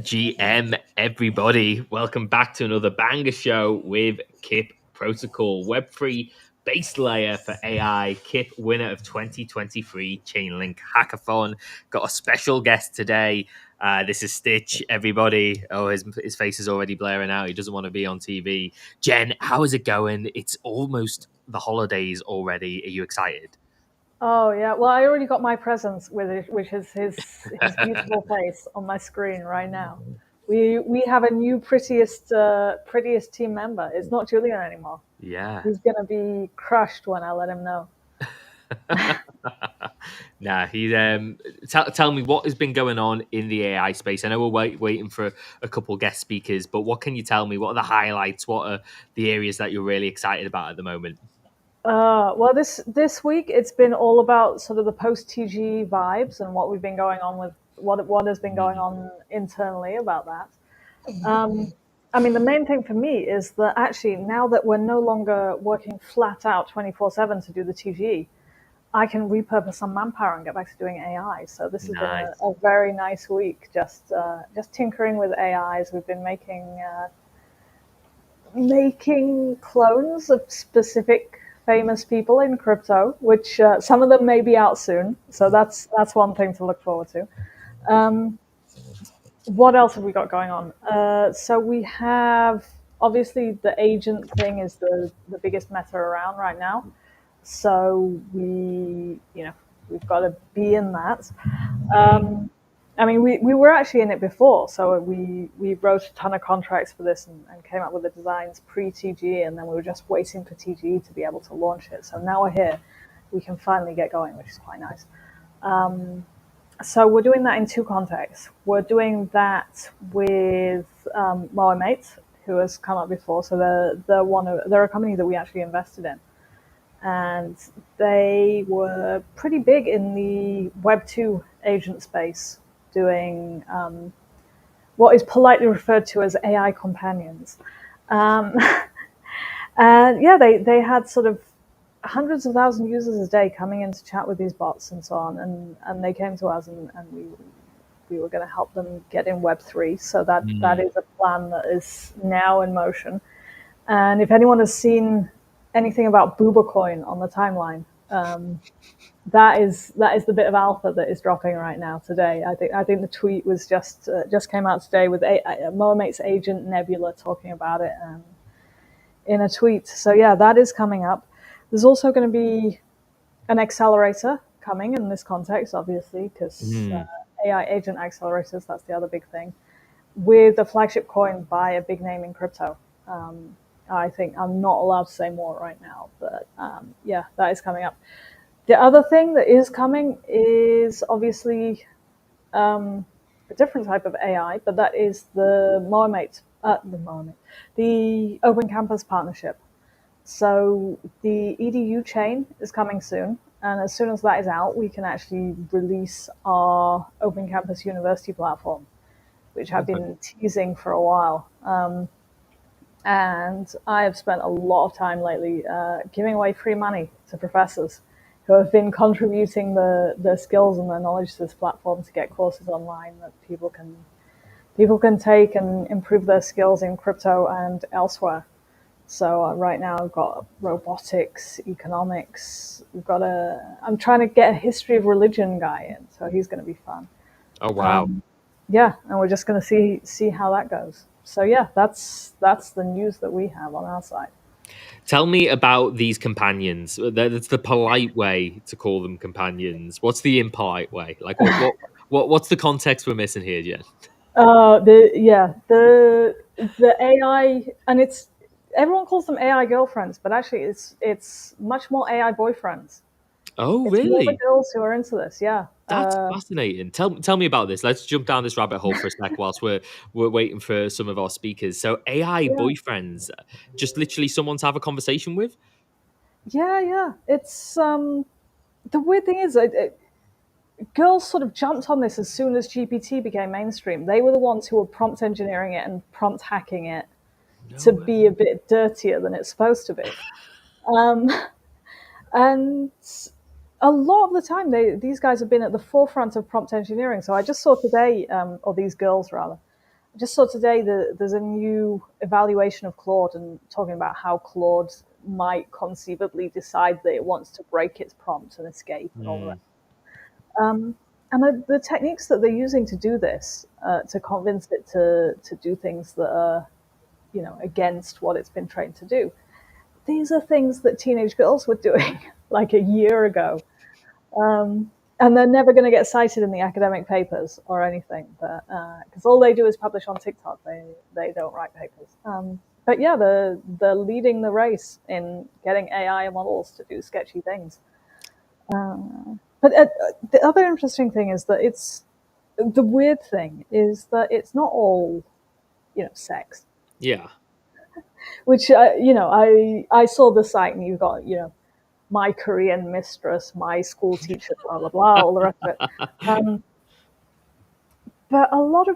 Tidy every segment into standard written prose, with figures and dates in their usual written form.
GM, everybody. Welcome back to another banger show with Kip Protocol, Web3 base layer for AI. Kip, winner of 2023 Chainlink Hackathon. Got a special guest today. This is Stitch, everybody. Oh, his face is already blaring out. He doesn't want to be on TV. Jen, how is it going? It's almost the holidays already. Are you excited? Oh yeah, well I already got my presents with it, which is his beautiful face on my screen right now. We have a new prettiest team member. It's not Julian anymore. Yeah. He's gonna be crushed when I let him know. Nah, he tell me what has been going on in the AI space. I know we're waiting for a couple guest speakers, but what can you tell me? What are the highlights? What are the areas that you're really excited about at the moment? Well, this week it's been all about sort of the post TG vibes and what we've been going on with what has been going on internally about that. I mean, the main thing for me is that actually now that we're no longer working flat out 24/7 to do the TG, I can repurpose some manpower and get back to doing AI. So this has been a very nice week, just tinkering with AIs. We've been making clones of specific famous people in crypto, which some of them may be out soon. So that's one thing to look forward to. What else have we got going on? So we have, obviously, the agent thing is the biggest meta around right now. So we've got to be in that. I mean, we were actually in it before. So we wrote a ton of contracts for this and came up with the designs pre-TG, and then we were just waiting for TG to be able to launch it. So now we're here. We can finally get going, which is quite nice. So we're doing that in two contexts. We're doing that with Moamate, who has come up before. So they're a company that we actually invested in. And they were pretty big in the Web2 agent space, doing what is politely referred to as AI companions. And yeah, they had sort of hundreds of thousands of users a day coming in to chat with these bots and so on. And they came to us and we were going to help them get in Web3. So that is a plan that is now in motion. And if anyone has seen anything about BoobaCoin on the timeline, That is the bit of alpha that is dropping right now today. I think the tweet was just came out today with Moamate's agent Nebula talking about it in a tweet. So yeah, that is coming up. There's also going to be an accelerator coming in this context, obviously, because Mm. AI agent accelerators, that's the other big thing, with a flagship coin by a big name in crypto. I think I'm not allowed to say more right now, but yeah, that is coming up. The other thing that is coming is obviously a different type of AI, but that is the Open Campus partnership. So the EDU chain is coming soon, and as soon as that is out, we can actually release our Open Campus University platform, which I've Okay. been teasing for a while. And I have spent a lot of time lately giving away free money to professors who have been contributing the skills and the knowledge to this platform to get courses online that people can take and improve their skills in crypto and elsewhere. So right now I've got robotics, economics. I'm trying to get a history of religion guy in, so he's going to be fun. Oh wow. Yeah, and we're just going to see how that goes. So yeah, that's the news that we have on our side. Tell me about these companions. That's the polite way to call them companions. What's the impolite way? Like what's the context we're missing here, Jen? The AI, and it's everyone calls them AI girlfriends, but actually it's much more AI boyfriends. Oh, It's more the really? girls who are into this. Yeah. That's fascinating. Tell me about this. Let's jump down this rabbit hole for a sec whilst we're waiting for some of our speakers. So AI Yeah. boyfriends, just literally someone to have a conversation with. Yeah. It's the weird thing is, girls sort of jumped on this as soon as GPT became mainstream. They were the ones who were prompt engineering it and prompt hacking it No to way. be a bit dirtier than it's supposed to be. Um, and a lot of the time, these guys have been at the forefront of prompt engineering. So I just saw today, or these girls rather, I just saw today that there's a new evaluation of Claude and talking about how Claude might conceivably decide that it wants to break its prompt and escape and all the rest. Hmm. And the techniques that they're using to do this, to convince it to do things that are, against what it's been trained to do, these are things that teenage girls were doing like a year ago. And they're never going to get cited in the academic papers or anything, but because all they do is publish on TikTok, they don't write papers. But yeah, they're leading the race in getting AI models to do sketchy things. But the other interesting thing is that it's the weird thing is that it's not all sex. Yeah. Which I saw the site and you've got my Korean mistress, my school teacher, blah blah blah, all the rest of it. Um, but a lot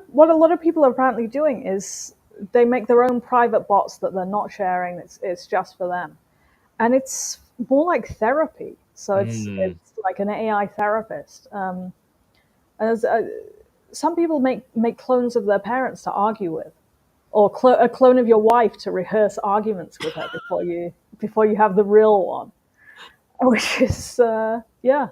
of people are apparently doing is they make their own private bots that they're not sharing. It's just for them, and it's more like therapy. So Hmm. it's like an AI therapist. As some people make clones of their parents to argue with, or a clone of your wife to rehearse arguments with her before you have the real one, which is yeah,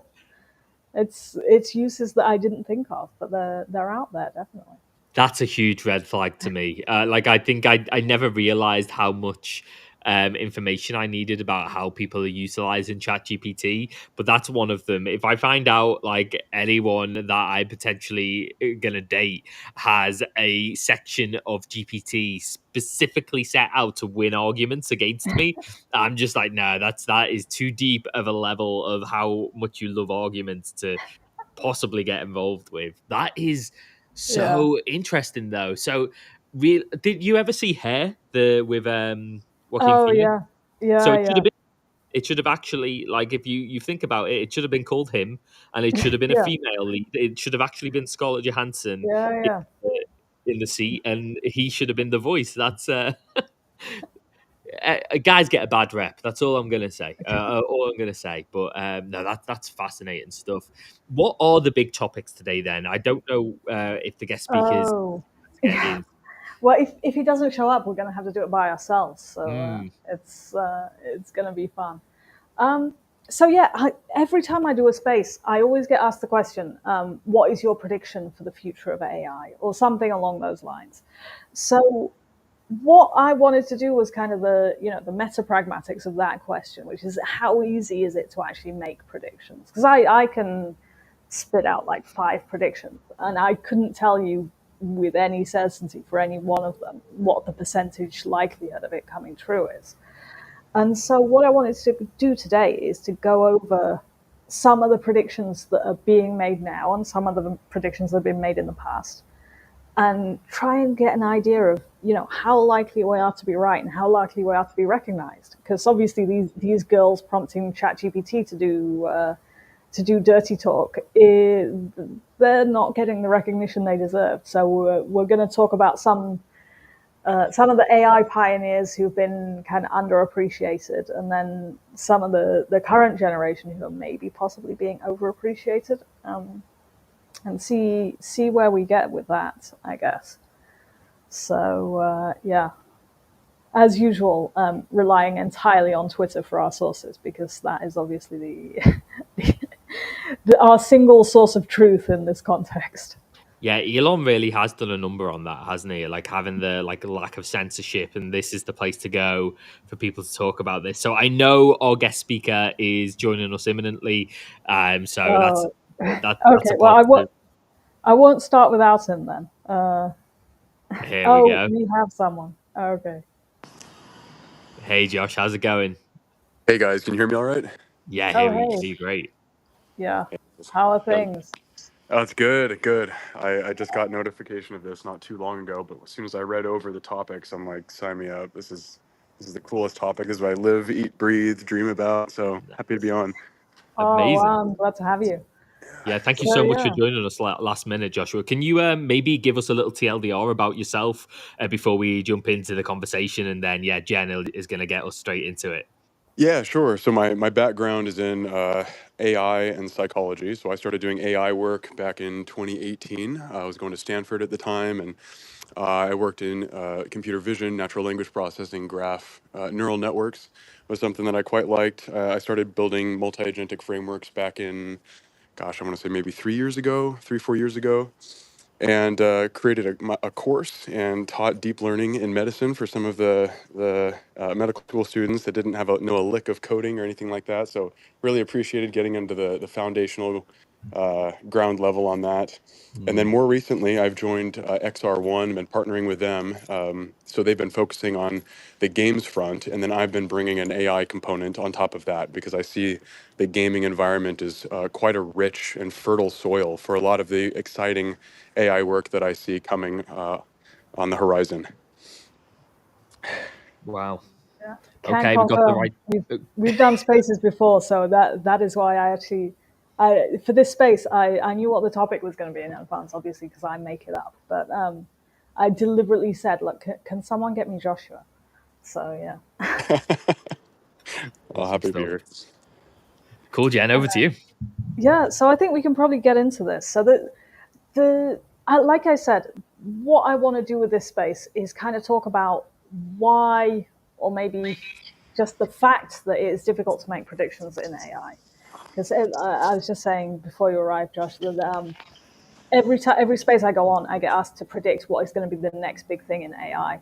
it's uses that I didn't think of, but they're out there definitely. That's a huge red flag to me. Like, I think I never realized how much information I needed about how people are utilizing ChatGPT, but that's one of them. If I find out like anyone that I potentially gonna date has a section of GPT specifically set out to win arguments against me, I'm just like, no, that is too deep of a level of how much you love arguments to possibly get involved with. That is Yeah. so interesting though. So real did you ever see Hair the with Joaquin Oh Phoenix? yeah. So Yeah. Yeah. it should have actually like if you think about it, it should have been called him and it should have been a Yeah. female lead. It should have actually been Scarlett Johansson Yeah. in Yeah. in the seat and he should have been the voice. That's guys get a bad rep. That's all I'm gonna say. All I'm gonna say. But no, that's fascinating stuff. What are the big topics today? Then I don't know if the guest speakers Oh. to get Yeah. in. Well, if he doesn't show up, we're going to have to do it by ourselves. So Mm, it's going to be fun. Um, So yeah, every time I do a space, I always get asked the question, "What is your prediction for the future of AI?" or something along those lines. So what I wanted to do was kind of the meta pragmatics of that question, which is how easy is it to actually make predictions? Because I can spit out like 5 predictions, and I couldn't tell you with any certainty for any one of them what the percentage likelihood of it coming true is. And so, what I wanted to do today is to go over some of the predictions that are being made now and some of the predictions that have been made in the past, and try and get an idea of how likely we are to be right and how likely we are to be recognized. Because obviously, these girls prompting ChatGPT to do dirty talk, they're not getting the recognition they deserve. So we're going to talk about some of the AI pioneers who've been kind of underappreciated, and then some of the current generation who are maybe possibly being overappreciated, and see where we get with that, I guess. So yeah, as usual, relying entirely on Twitter for our sources because that is obviously our single source of truth in this context. Yeah, Elon really has done a number on that, hasn't he? Like having the like lack of censorship, and this is the place to go for people to talk about this. So I know our guest speaker is joining us imminently. So Uh, that's okay, a well, positive. I won't start without him then. Here we Oh, go. we have someone. Okay. Hey Josh, how's it going? Hey guys, can you hear me all right? Yeah, Oh, here hey. you great. Yeah. How are Yeah. things? That's good, good. I just got notification of this not too long ago, but as soon as I read over the topics, I'm like, sign me up. This is the coolest topic. This is what I live, eat, breathe, dream about. So happy to be on. Oh, Amazing. wow, I'm glad to have you. Yeah, thank you So, so much for yeah. joining us last minute, Joshua. Can you maybe give us a little TLDR about yourself before we jump into the conversation? And then, yeah, Jen is going to get us straight into it. Yeah, sure. So my background is in AI and psychology. So I started doing AI work back in 2018. I was going to Stanford at the time, and I worked in computer vision, natural language processing, graph, neural networks was something that I quite liked. I started building multi-agentic frameworks back in, gosh, I want to say maybe 3 years ago, 4 years ago, and created a course and taught deep learning in medicine for some of the medical school students that didn't know a lick of coding or anything like that. So really appreciated getting into the foundational ground level on that. And then Mm. more recently, I've joined XR1 and been partnering with them. So they've been focusing on the games front, and then I've been bringing an AI component on top of that because I see the gaming environment is quite a rich and fertile soil for a lot of the exciting AI work that I see coming on the horizon. Wow. Yeah. Can Okay, we got the confirm. right. We've done spaces before, so that is why for this space I knew what the topic was going to be in advance, obviously because I make it up. But I deliberately said, look, can someone get me Joshua? So yeah. Well, Awesome happy to be stuff. here. Cool, Jen. Over to you. Yeah, so I think we can probably get into this. So like I said, what I want to do with this space is kind of talk about why, or maybe just the fact that it is difficult to make predictions in AI. Because I was just saying before you arrived, Josh, that every space I go on, I get asked to predict what is going to be the next big thing in AI,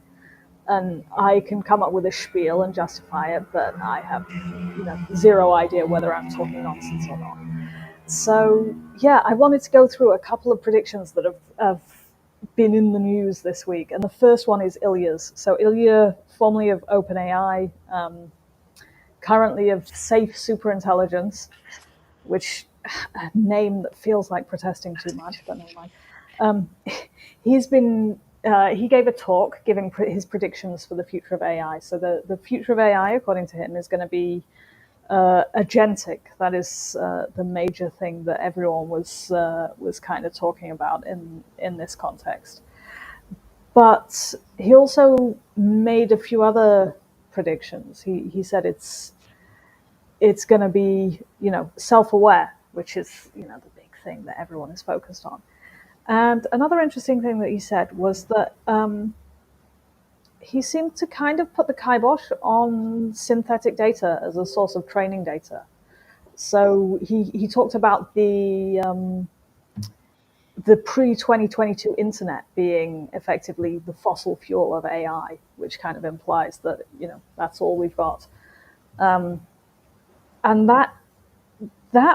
and I can come up with a spiel and justify it, but I have zero idea whether I'm talking nonsense or not. So yeah, I wanted to go through a couple of predictions that have been in the news this week, and the first one is Ilya's. So Ilya, formerly of OpenAI, currently of Safe Superintelligence, which a name that feels like protesting too much, but never mind. Um, he's been he gave a talk giving his predictions for the future of AI. So the future of AI, according to him, is going to be agentic. That is the major thing that everyone was kind of talking about in this context. But he also made a few other predictions. He said it's going to be self-aware, which is the big thing that everyone is focused on. And another interesting thing that he said was that he seemed to kind of put the kibosh on synthetic data as a source of training data. So he talked about the pre-2022 internet being effectively the fossil fuel of AI, which kind of implies that, that's all we've got. And that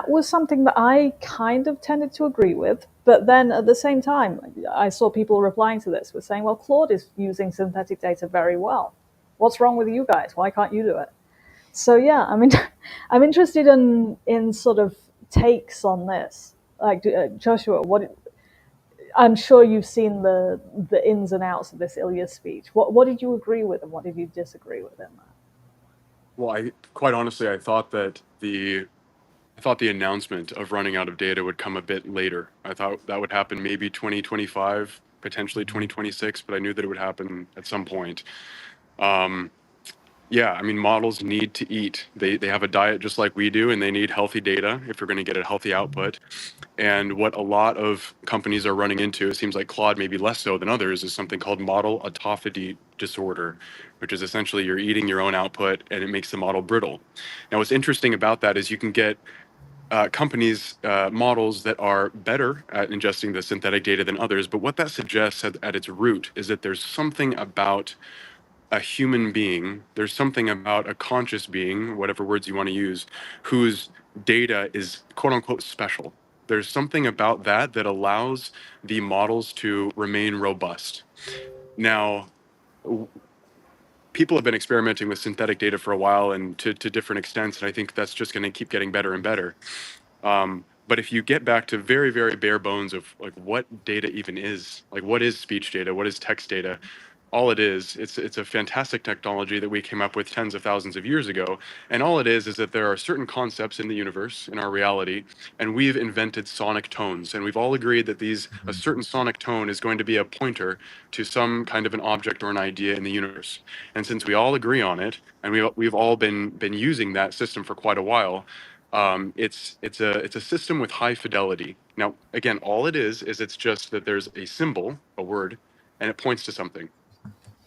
was something that I kind of tended to agree with. But then at the same time, I saw people replying to this with saying, well, Claude is using synthetic data very well. What's wrong with you guys? Why can't you do it? So yeah, I mean, I'm interested in sort of takes on this. Like Joshua, I'm sure you've seen the ins and outs of this Ilya speech. What did you agree with and what did you disagree with in that? Well, quite honestly, I thought the announcement of running out of data would come a bit later. I thought that would happen maybe 2025, potentially 2026, but I knew that it would happen at some point. Yeah, I mean, models need to eat. They have a diet just like we do, and they need healthy data if you're going to get a healthy output. And what a lot of companies are running into, it seems like Claude maybe less so than others, is something called model autophagy disorder, which is essentially you're eating your own output and it makes the model brittle. Now, what's interesting about that is you can get companies, models that are better at ingesting the synthetic data than others. But what that suggests at its root is that there's something about a human being, there's something about a conscious being, whatever words you want to use, whose data is quote unquote special. There's something about that that allows the models to remain robust. Now, people have been experimenting with synthetic data for a while and to different extents, and I think that's just going to keep getting better and better. But if you get back to very, very bare bones of like what data even is, like what is speech data, what is text data, all it is, it's a fantastic technology that we came up with tens of thousands of years ago. And all it is that there are certain concepts in the universe, in our reality, and we've invented sonic tones. And we've all agreed that a certain sonic tone is going to be a pointer to some kind of an object or an idea in the universe. And since we all agree on it, and we've all been using that system for quite a while, it's a system with high fidelity. Now, again, all it is it's just that there's a symbol, a word, and it points to something.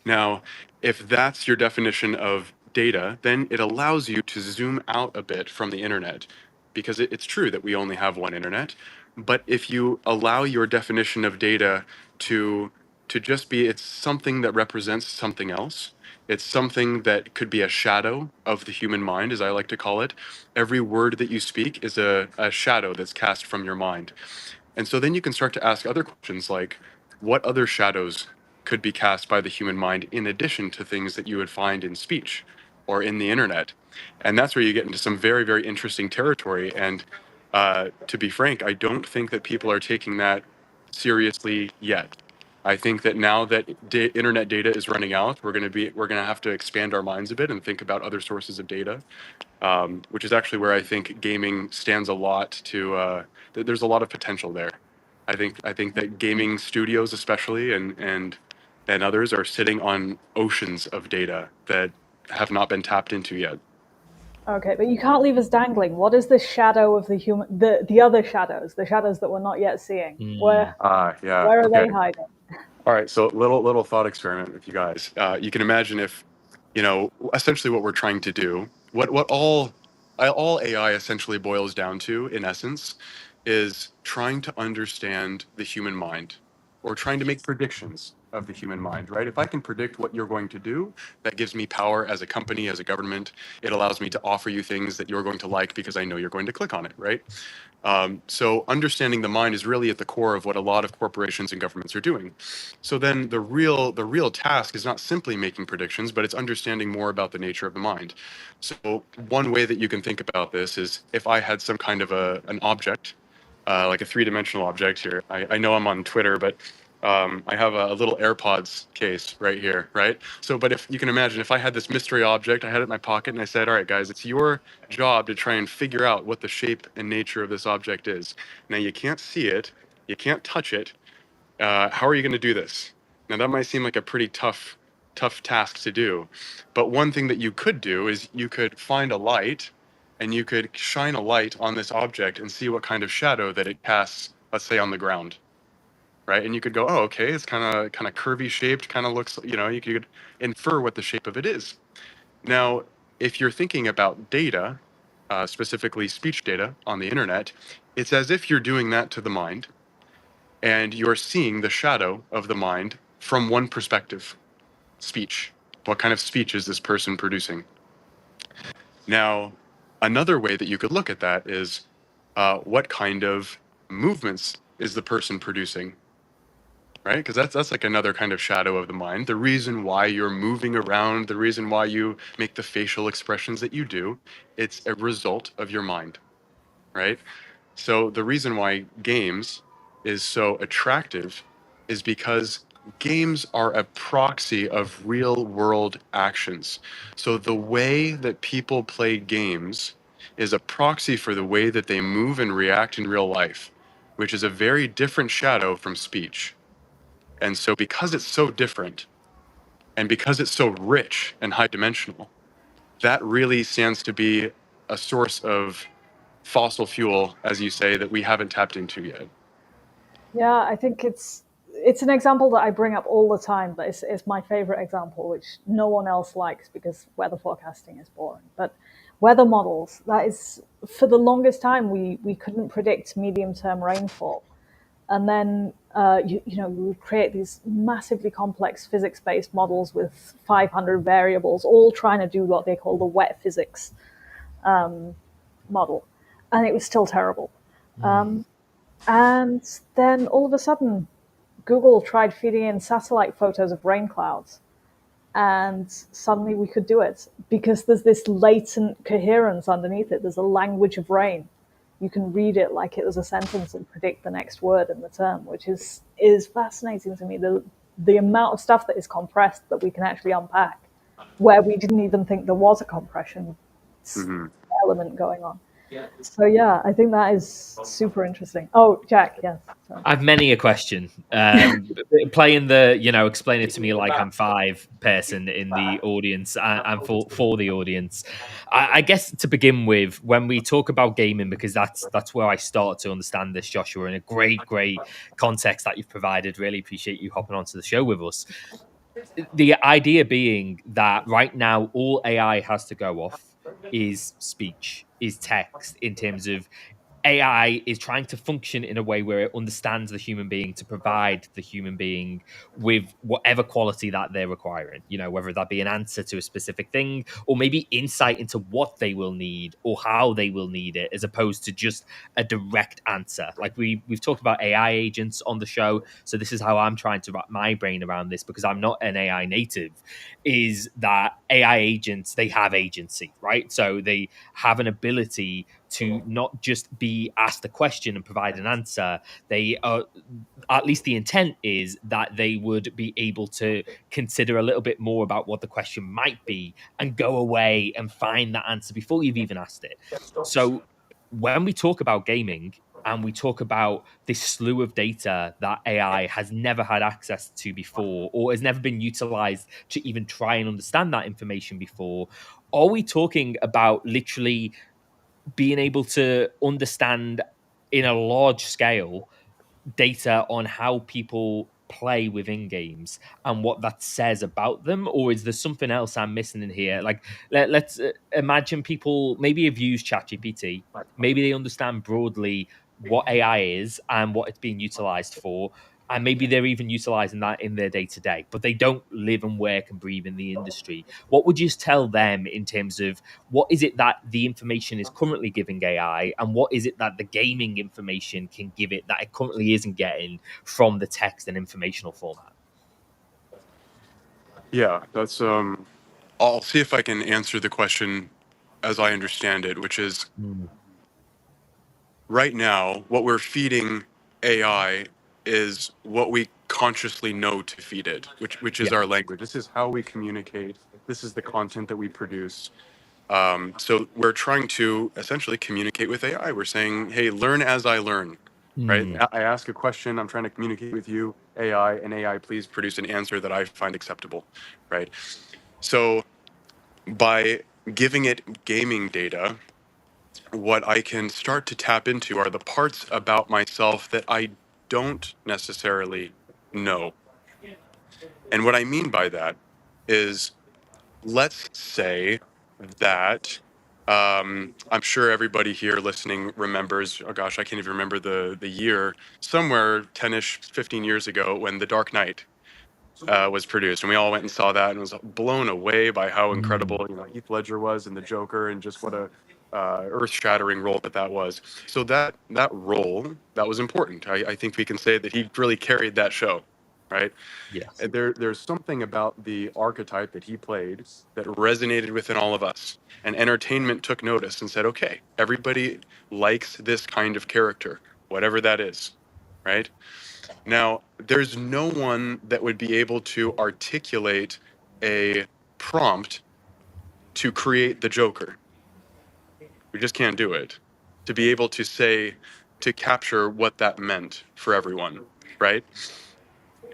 Now, if that's your definition of data, then it allows you to zoom out a bit from the internet, because it's true that we only have one internet. But if you allow your definition of data to just be, it's something that represents something else. It's something that could be a shadow of the human mind, as I like to call it. Every word that you speak is a shadow that's cast from your mind. And so then you can start to ask other questions like, what other shadows could be cast by the human mind in addition to things that you would find in speech or in the internet? And that's where you get into some very, very interesting territory. And to be frank, I don't think that people are taking that seriously yet. I think that now that internet data is running out, we're going to have to expand our minds a bit and think about other sources of data, which is actually where I think gaming stands a lot to. There's a lot of potential there. I think that gaming studios, especially, and others, are sitting on oceans of data that have not been tapped into yet. Okay, but you can't leave us dangling. What is the shadow of the human, the other shadows, the shadows that we're not yet seeing? Where Yeah. where are Okay. they hiding? All right, so little thought experiment with you guys. You can imagine if, essentially what we're trying to do, what all AI essentially boils down to, in essence, is trying to understand the human mind, or trying to make predictions of the human mind, right? If I can predict what you're going to do, that gives me power as a company, as a government. It allows me to offer you things that you're going to like because I know you're going to click on it, right? So understanding the mind is really at the core of what a lot of corporations and governments are doing. So then the real task is not simply making predictions, but it's understanding more about the nature of the mind. So one way that you can think about this is if I had some kind of an object, like a three-dimensional object here. I know I'm on Twitter, but I have a little AirPods case right here, right? So, but if you can imagine, if I had this mystery object, I had it in my pocket, and I said, all right, guys, it's your job to try and figure out what the shape and nature of this object is. Now, you can't see it, you can't touch it. How are you going to do this? Now, that might seem like a pretty tough task to do. But one thing that you could do is you could find a light and you could shine a light on this object and see what kind of shadow that it casts, let's say on the ground, right? And you could go, oh, okay, it's kind of curvy shaped, kind of looks, you could infer what the shape of it is. Now, if you're thinking about data, specifically speech data on the internet, it's as if you're doing that to the mind, and you're seeing the shadow of the mind from one perspective: speech. What kind of speech is this person producing? Now, another way that you could look at that is what kind of movements is the person producing, right? Because that's like another kind of shadow of the mind. The reason why you're moving around, the reason why you make the facial expressions that you do, it's a result of your mind, right? So the reason why games is so attractive is because games are a proxy of real world actions. So the way that people play games is a proxy for the way that they move and react in real life, which is a very different shadow from speech. And so because it's so different and because it's so rich and high dimensional, that really stands to be a source of fossil fuel, as you say, that we haven't tapped into yet. Yeah, I think it's an example that I bring up all the time, but it's my favorite example, which no one else likes because weather forecasting is boring. But weather models, that is, for the longest time, we couldn't predict medium-term rainfall. And then, we would create these massively complex physics-based models with 500 variables, all trying to do what they call the wet physics model. And it was still terrible. And then all of a sudden, Google tried feeding in satellite photos of rain clouds, and suddenly we could do it because there's this latent coherence underneath it. There's a language of rain. You can read it like it was a sentence and predict the next word in the term, which is fascinating to me. The amount of stuff that is compressed that we can actually unpack, where we didn't even think there was a compression Hmm. element going on. So yeah, I think that is super interesting. Oh, Jack, yes. Sorry. I've many a question. Playing the, explain it to me like I'm five person in the audience and for the audience. I guess to begin with, when we talk about gaming, because that's where I start to understand this, Joshua, in a great context that you've provided. Really appreciate you hopping onto the show with us. The idea being that right now all AI has to go off is speech, is text, in terms of AI is trying to function in a way where it understands the human being to provide the human being with whatever quality that they're requiring, whether that be an answer to a specific thing or maybe insight into what they will need or how they will need it, as opposed to just a direct answer. Like we've talked about AI agents on the show. So this is how I'm trying to wrap my brain around this, because I'm not an AI native, is that AI agents, they have agency, right? So they have an ability to not just be asked a question and provide an answer. They are, at least the intent is that they would be able to consider a little bit more about what the question might be and go away and find that answer before you've even asked it. So when we talk about gaming and we talk about this slew of data that AI has never had access to before or has never been utilized to even try and understand that information before, are we talking about literally being able to understand in a large scale data on how people play within games and what that says about them? Or is there something else I'm missing in here? Like, let's imagine people maybe have used ChatGPT, maybe they understand broadly what AI is and what it's being utilized for, and maybe they're even utilizing that in their day to day, but they don't live and work and breathe in the industry. What would you tell them in terms of what is it that the information is currently giving AI, and what is it that the gaming information can give it that it currently isn't getting from the text and informational format? Yeah, that's I'll see if I can answer the question as I understand it, which is right now what we're feeding AI is what we consciously know to feed it, which is Yeah. our language. This is how we communicate. This is the content that we produce. So we're trying to essentially communicate with AI. We're saying, hey, learn as I learn, right? Mm. I ask a question, I'm trying to communicate with you, AI, and AI, please produce an answer that I find acceptable, right? So by giving it gaming data, what I can start to tap into are the parts about myself that I don't necessarily know. And what I mean by that is, let's say that I'm sure everybody here listening remembers, oh gosh, I can't even remember the year, somewhere 10-ish, 15 years ago when The Dark Knight was produced, and we all went and saw that and was blown away by how incredible Heath Ledger was in the Joker, and just what a earth-shattering role that was. So that role that was important. I think we can say that he really carried that show, right? Yes. And there's something about the archetype that he played that resonated within all of us. And entertainment took notice and said, okay, everybody likes this kind of character, whatever that is, right? Now, there's no one that would be able to articulate a prompt to create the Joker. We just can't do it. To be able to say, to capture what that meant for everyone, right?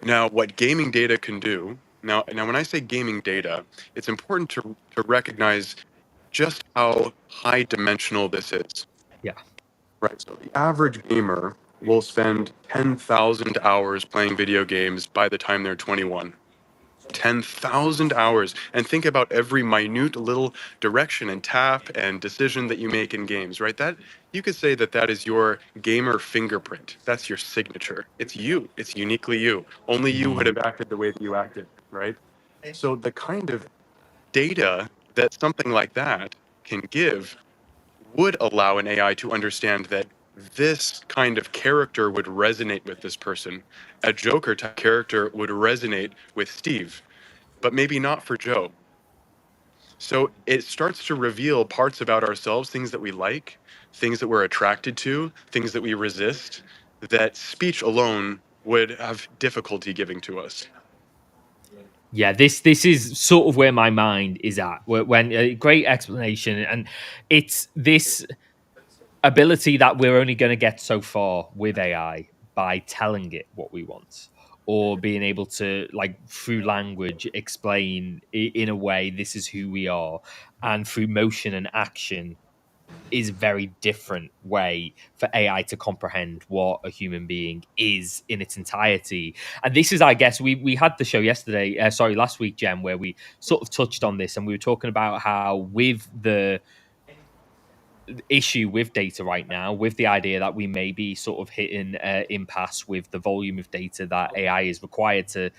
Now, what gaming data can do, now when I say gaming data, it's important to recognize just how high dimensional this is. Yeah. Right. So the average gamer will spend 10,000 hours playing video games by the time they're 21. 10,000 hours. And think about every minute little direction and tap and decision that you make in games, right? That you could say that is your gamer fingerprint. That's your signature. It's you. It's uniquely you. Only you would have acted the way that you acted, right? So the kind of data that something like that can give would allow an AI to understand that this kind of character would resonate with this person. A Joker type character would resonate with Steve, but maybe not for Joe. So it starts to reveal parts about ourselves, things that we like, things that we're attracted to, things that we resist, that speech alone would have difficulty giving to us. Yeah, this is sort of where my mind is at. When a great explanation, and it's this ability that we're only going to get so far with AI by telling it what we want, or being able to, like, through language explain in a way this is who we are, and through motion and action is a very different way for AI to comprehend what a human being is in its entirety. And this is, I guess, we had the show yesterday, last week, Jem, where we sort of touched on this, and we were talking about how with the issue with data right now, with the idea that we may be sort of hitting impasse with the volume of data that AI is required to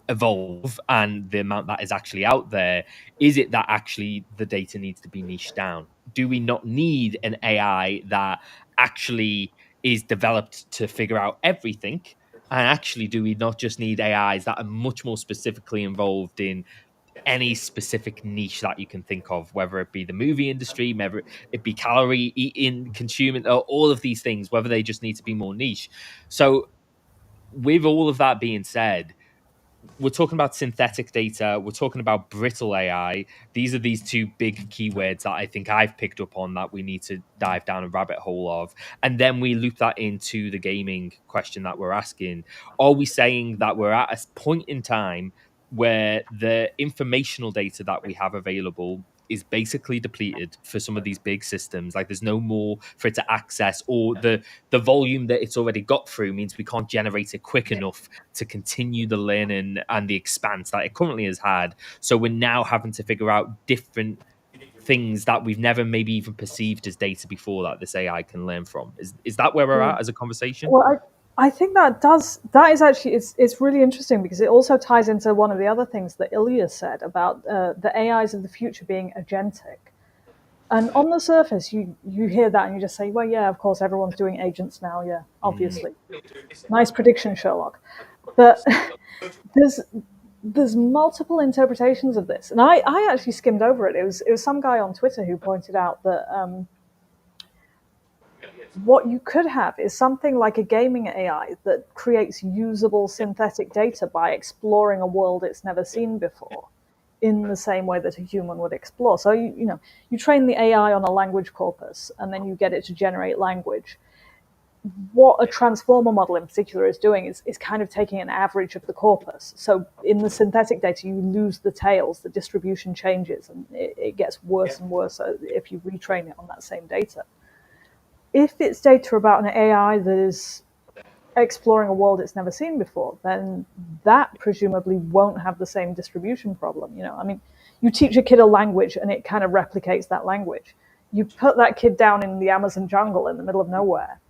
evolve and the amount that is actually out there, is it that actually the data needs to be niched down? Do we not need an AI that actually is developed to figure out everything? And actually, do we not just need AIs that are much more specifically involved in any specific niche that you can think of, whether it be the movie industry, whether it be calorie eating, consuming, or all of these things, whether they just need to be more niche? So, with all of that being said, we're talking about synthetic data. We're talking about brittle AI. These are these two big keywords that I think I've picked up on that we need to dive down a rabbit hole of. And then we loop that into the gaming question that we're asking. Are we saying that we're at a point in time where the informational data that we have available is basically depleted for some of these big systems? Like, there's no more for it to access, or the volume that it's already got through means we can't generate it quick enough to continue the learning and the expanse that it currently has had. So we're now having to figure out different things that we've never maybe even perceived as data before that this AI can learn from. Is that where we're at as a conversation? Well, I think that is actually, it's really interesting, because it also ties into one of the other things that Ilya said about the AIs of the future being agentic. And on the surface, you hear that and you just say, well, yeah, of course, everyone's doing agents now. Yeah, obviously. Nice prediction, Sherlock. But there's multiple interpretations of this. And I actually skimmed over it. It was some guy on Twitter who pointed out that what you could have is something like a gaming AI that creates usable synthetic data by exploring a world it's never seen before, in the same way that a human would explore. So you train the AI on a language corpus, and then you get it to generate language. What a transformer model in particular is doing is kind of taking an average of the corpus. So in the synthetic data, you lose the tails, the distribution changes, and it gets worse and worse if you retrain it on that same data. If it's data about an AI that is exploring a world it's never seen before, then that presumably won't have the same distribution problem. I mean, you teach a kid a language and it kind of replicates that language. you put that kid down in the Amazon jungle in the middle of nowhere,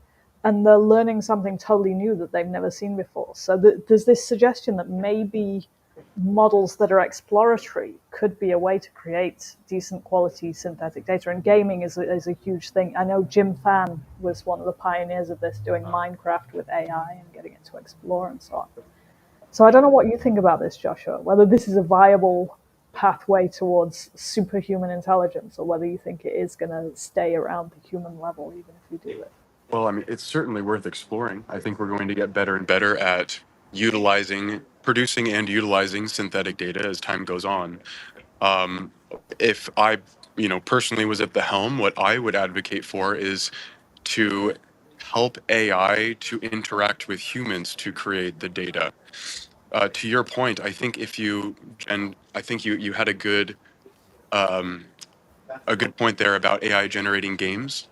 and they're learning something totally new that they've never seen before. So there's this suggestion that maybe models that are exploratory could be a way to create decent quality synthetic data. And gaming is a huge thing. I know Jim Fan was one of the pioneers of this, doing Minecraft with AI and getting it to explore and so on. So I don't know what you think about this, Joshua, whether this is a viable pathway towards superhuman intelligence, or whether you think it is going to stay around the human level even if we do it. Well, I mean, it's certainly worth exploring. I think we're going to get better and better at producing and utilizing synthetic data as time goes on. If I, personally was at the helm, what I would advocate for is to help AI to interact with humans to create the data. To your point, I think I think you had a good point there about AI generating games.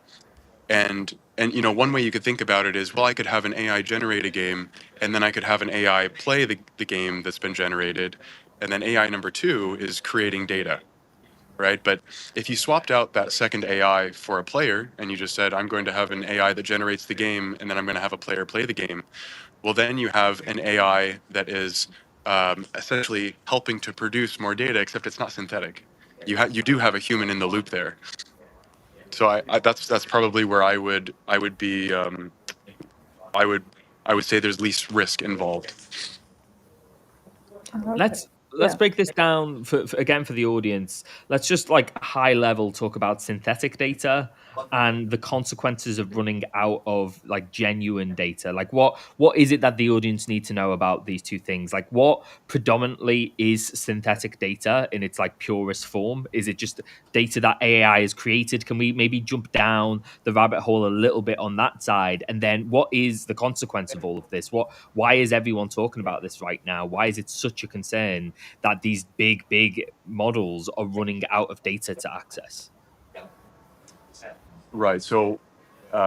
And one way you could think about it is, well, I could have an AI generate a game, and then I could have an AI play the game that's been generated, and then AI number two is creating data, right? But if you swapped out that second AI for a player and you just said, I'm going to have an AI that generates the game, and then I'm going to have a player play the game, well, then you have an AI that is essentially helping to produce more data, except it's not synthetic. You do have a human in the loop there. So that's probably where I would be I would I would say there's least risk involved. Okay. Let's Yeah. break this down again for the audience. Let's just like high level talk about synthetic data and the consequences of running out of like genuine data. Like what is it that the audience need to know about these two things? Like what predominantly is synthetic data in its like purest form? Is it just data that AI has created? Can we maybe jump down the rabbit hole a little bit on that side? And then what is the consequence of all of this? Why is everyone talking about this right now? Why is it such a concern that these big models are running out of data to access? Right. So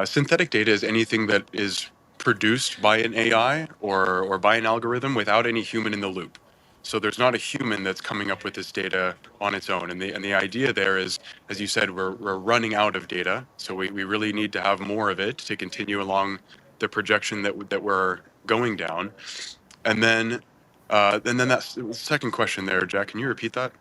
synthetic data is anything that is produced by an AI or by an algorithm without any human in the loop. So there's not a human that's coming up with this data on its own. And the idea there is, as you said, we're running out of data. So we really need to have more of it to continue along the projection that we're going down. And then that second question there, Jack, can you repeat that?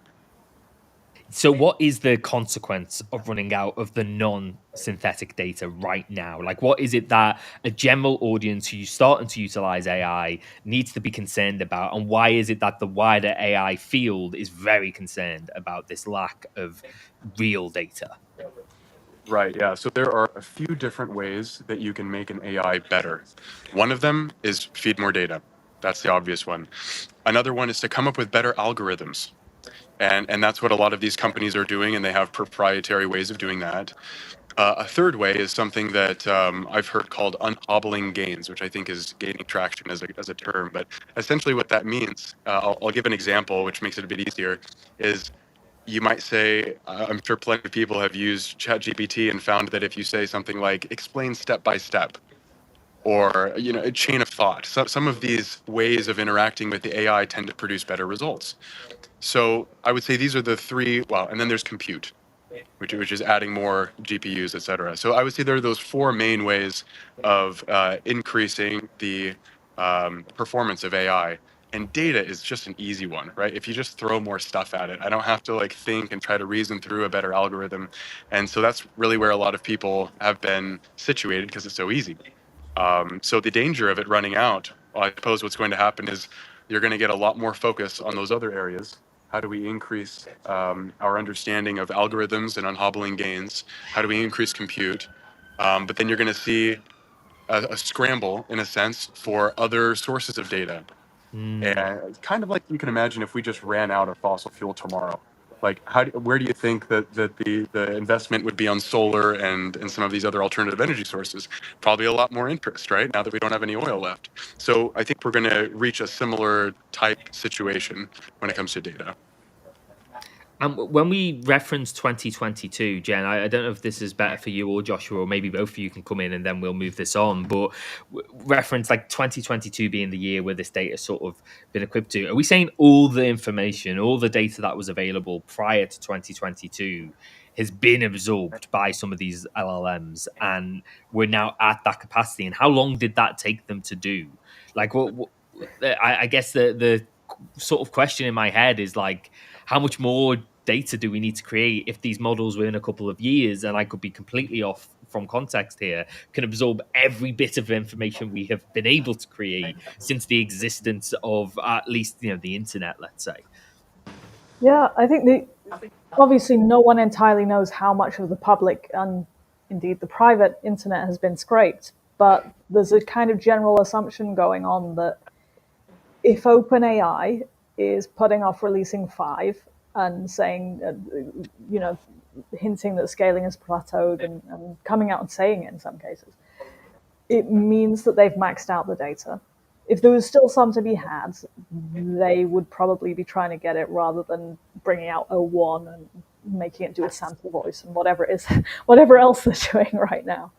So what is the consequence of running out of the non-synthetic data right now? Like what is it that a general audience who's starting to utilize AI needs to be concerned about? And why is it that the wider AI field is very concerned about this lack of real data? Right, yeah. So there are a few different ways that you can make an AI better. One of them is feed more data. That's the obvious one. Another one is to come up with better algorithms. And that's what a lot of these companies are doing, and they have proprietary ways of doing that. A third way is something that I've heard called unhobbling gains, which I think is gaining traction as a term. But essentially, what that means, I'll give an example, which makes it a bit easier, is you might say, I'm sure plenty of people have used ChatGPT and found that if you say something like explain step by step, or a chain of thought, some of these ways of interacting with the AI tend to produce better results. So I would say these are the three. Well, and then there's compute, which is adding more GPUs, et cetera. So I would say there are those four main ways of increasing the performance of AI. And data is just an easy one, right? If you just throw more stuff at it, I don't have to like think and try to reason through a better algorithm. And so that's really where a lot of people have been situated because it's so easy. So the danger of it running out, well, I suppose what's going to happen is you're going to get a lot more focus on those other areas. How do we increase our understanding of algorithms and unhobbling gains? How do we increase compute? But then you're going to see a scramble, in a sense, for other sources of data. And kind of like you can imagine if we just ran out of fossil fuel tomorrow. Like, where do you think that the investment would be on solar and some of these other alternative energy sources? Probably a lot more interest, right? Now that we don't have any oil left. So I think we're going to reach a similar type situation when it comes to data. When we reference 2022, Jen, I don't know if this is better for you or Joshua, or maybe both of you can come in and then we'll move this on. But reference like 2022 being the year where this data sort of been equipped to. Are we saying all the information, all the data that was available prior to 2022 has been absorbed by some of these LLMs, and we're now at that capacity. And how long did that take them to do? Like, I guess the sort of question in my head is like, how much more data do we need to create if these models within a couple of years, and I could be completely off from context here, can absorb every bit of information we have been able to create since the existence of at least the internet, let's say. Yeah, I think obviously no one entirely knows how much of the public and indeed the private internet has been scraped, but there's a kind of general assumption going on that if OpenAI is putting off releasing 5 and saying, hinting that scaling has plateaued and coming out and saying it in some cases, it means that they've maxed out the data. If there was still some to be had, they would probably be trying to get it rather than bringing out O1 and making it do a sample voice and whatever it is, whatever else they're doing right now.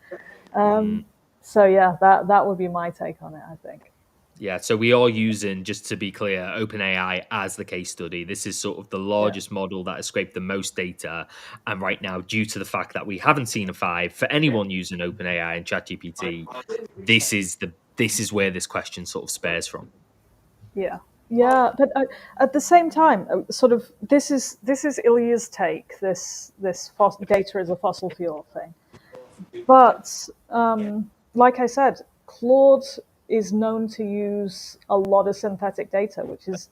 So yeah, that would be my take on it, I think. Yeah, so we are using, just to be clear, OpenAI as the case study. This is sort of the largest model that has scraped the most data. And right now, due to the fact that we haven't seen a 5 for anyone using OpenAI and ChatGPT, this is where this question sort of spares from. Yeah, but at the same time, sort of this is Ilya's take. This data is a fossil fuel thing, but like I said, Claude is known to use a lot of synthetic data, which is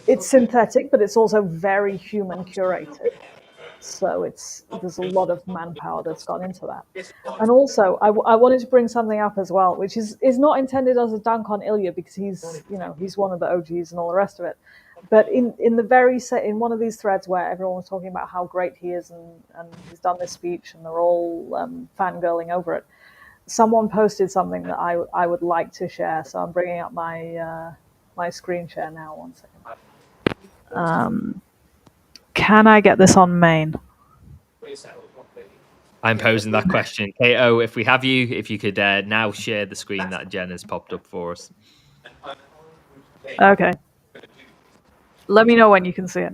it's synthetic, but it's also very human curated. So there's a lot of manpower that's gone into that. And also, I wanted to bring something up as well, which is not intended as a dunk on Ilya because he's one of the OGs and all the rest of it. But in one of these threads where everyone was talking about how great he is and he's done this speech and they're all fangirling over it, someone posted something that I would like to share. So I'm bringing up my my screen share now. 1 second. Can I get this on main? I'm posing that question. KO, if we have you, if you could now share the screen that Jen has popped up for us. Okay. Let me know when you can see it.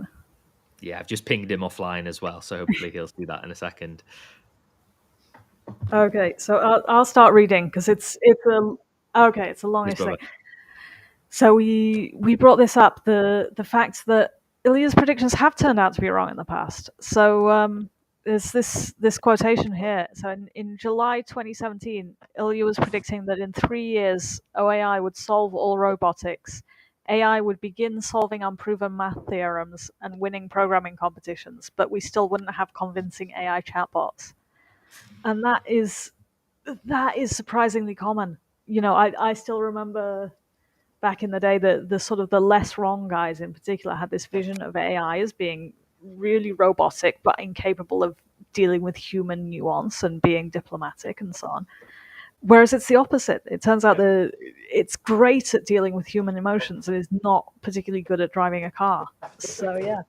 Yeah, I've just pinged him offline as well, so hopefully he'll see that in a second. Okay, so I'll start reading because it's a longish thing. So we brought this up, the fact that Ilya's predictions have turned out to be wrong in the past. So there's this quotation here. So in July 2017, Ilya was predicting that in 3 years, OAI would solve all robotics. AI would begin solving unproven math theorems and winning programming competitions, but we still wouldn't have convincing AI chatbots. And that is surprisingly common. I still remember back in the day the sort of the less wrong guys in particular had this vision of AI as being really robotic but incapable of dealing with human nuance and being diplomatic and so on. Whereas it's the opposite. It turns out that it's great at dealing with human emotions and is not particularly good at driving a car. So yeah,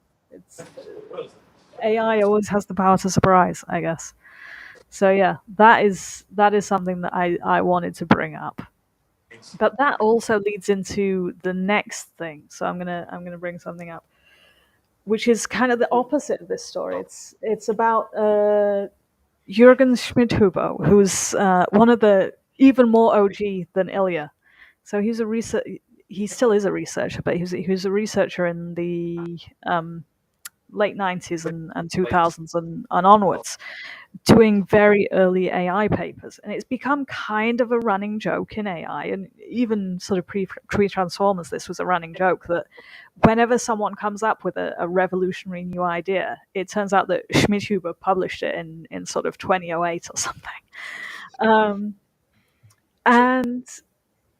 AI always has the power to surprise, I guess. So yeah, that is something that I wanted to bring up. But that also leads into the next thing. So I'm gonna bring something up, which is kind of the opposite of this story. It's about Jürgen Schmidhuber, who's one of the even more OG than Ilya. So he still is a researcher, but he was a researcher in the late 90s and 2000s and onwards, doing very early AI papers. And it's become kind of a running joke in AI, and even sort of pre-Transformers, this was a running joke that whenever someone comes up with a revolutionary new idea, it turns out that Schmidhuber published it in sort of 2008 or something. And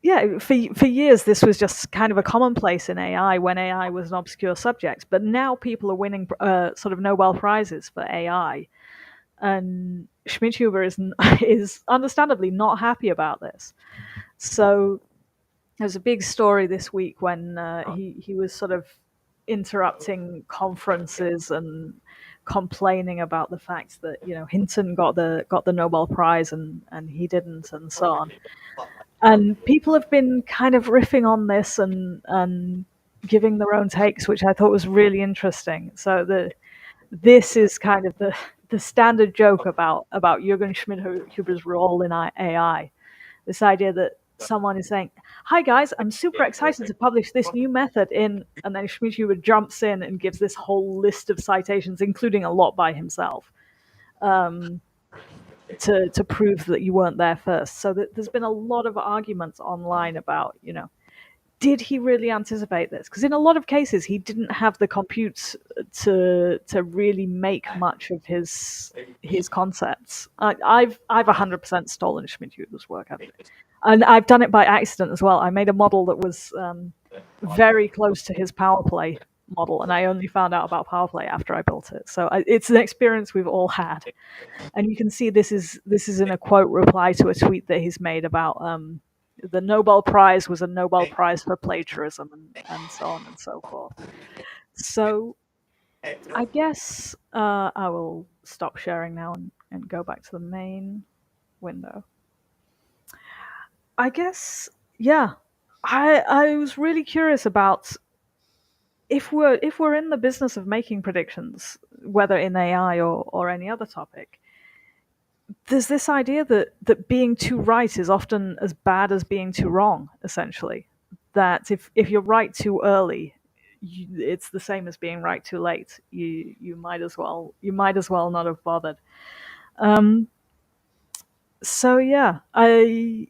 yeah, for years, this was just kind of a commonplace in AI when AI was an obscure subject. But now people are winning sort of Nobel Prizes for AI. And Schmidhuber is understandably not happy about this. So there's a big story this week when he was sort of interrupting conferences and complaining about the fact that Hinton got the Nobel Prize and he didn't, and so on. And people have been kind of riffing on this and giving their own takes, which I thought was really interesting. So this is kind of the standard joke about Jürgen Schmidhuber's role in AI. This idea that someone is saying, "Hi guys, I'm super excited to publish this new method in," and then Schmidhuber jumps in and gives this whole list of citations, including a lot by himself, to prove that you weren't there first. So there's been a lot of arguments online about, did he really anticipate this? Because in a lot of cases, he didn't have the compute to really make much of his concepts. I've 100% stolen Schmidhuber's work, and I've done it by accident as well. I made a model that was very close to his power play model, and I only found out about power play after I built it. So it's an experience we've all had, and you can see this is in a quote reply to a tweet that he's made about the Nobel Prize was a Nobel Prize for plagiarism, and so on and so forth. So I guess I will stop sharing now and go back to the main window. I guess, yeah, I was really curious about if we're in the business of making predictions, whether in AI or any other topic. There's this idea that being too right is often as bad as being too wrong, essentially. That if you're right too early, it's the same as being right too late. You might as well not have bothered. So yeah, I